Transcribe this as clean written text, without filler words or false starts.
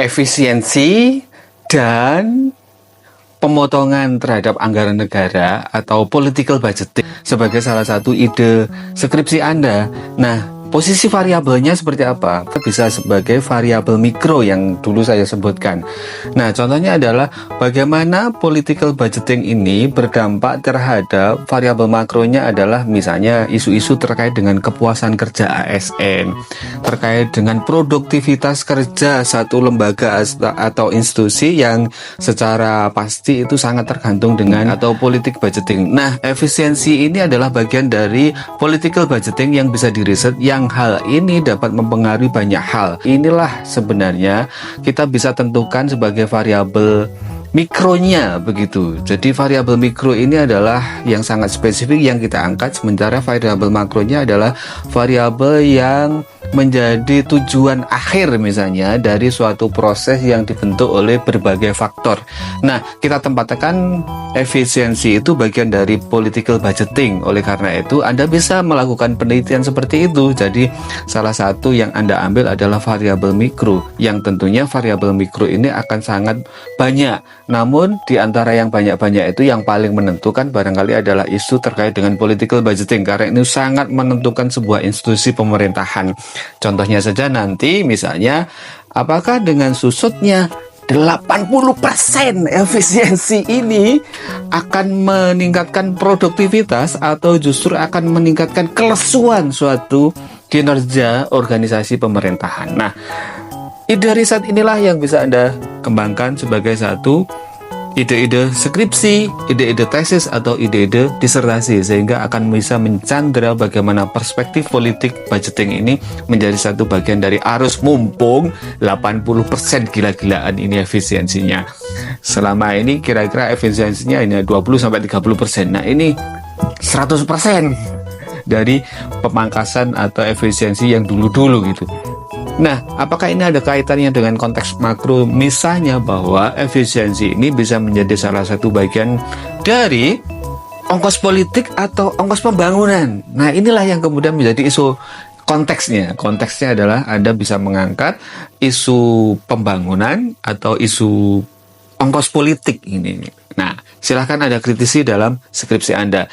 efisiensi dan pemotongan terhadap anggaran negara atau political budgeting sebagai salah satu ide skripsi Anda. Nah, posisi variabelnya seperti apa? Bisa sebagai variabel mikro yang dulu saya sebutkan. Nah, contohnya adalah bagaimana political budgeting ini berdampak terhadap variabel makronya adalah misalnya isu-isu terkait dengan kepuasan kerja ASN, terkait dengan produktivitas kerja satu lembaga atau institusi yang secara pasti itu sangat tergantung dengan atau politik budgeting. Nah, efisiensi ini adalah bagian dari political budgeting yang bisa diriset, yang hal ini dapat mempengaruhi banyak hal. Inilah sebenarnya kita bisa tentukan sebagai variabel mikronya begitu. Jadi variabel mikro ini adalah yang sangat spesifik yang kita angkat, sementara variabel makronya adalah variabel yang menjadi tujuan akhir misalnya dari suatu proses yang dibentuk oleh berbagai faktor. Nah, kita tempatkan efisiensi itu bagian dari political budgeting. Oleh karena itu, Anda bisa melakukan penelitian seperti itu. Jadi, salah satu yang Anda ambil adalah variabel mikro, yang tentunya variabel mikro ini akan sangat banyak. Namun, di antara yang banyak-banyak itu yang paling menentukan barangkali adalah isu terkait dengan political budgeting, karena ini sangat menentukan sebuah institusi pemerintahan. Contohnya saja nanti misalnya, apakah dengan susutnya 80% efisiensi ini akan meningkatkan produktivitas atau justru akan meningkatkan kelesuan suatu kinerja organisasi pemerintahan. Nah, ide riset inilah yang bisa Anda kembangkan sebagai satu ide-ide skripsi, ide-ide tesis, atau ide-ide disertasi, sehingga akan bisa mencandra bagaimana perspektif politik budgeting ini menjadi satu bagian dari arus mumpung 80% gila-gilaan ini efisiensinya. Selama ini kira-kira efisiensinya hanya 20-30%. Nah, ini 100% dari pemangkasan atau efisiensi yang dulu-dulu gitu. Nah, apakah ini ada kaitannya dengan konteks makro? Misalnya bahwa efisiensi ini bisa menjadi salah satu bagian dari ongkos politik atau ongkos pembangunan. Nah, inilah yang kemudian menjadi isu konteksnya. Konteksnya adalah Anda bisa mengangkat isu pembangunan atau isu ongkos politik ini. Nah, silahkan Anda kritisi dalam skripsi Anda.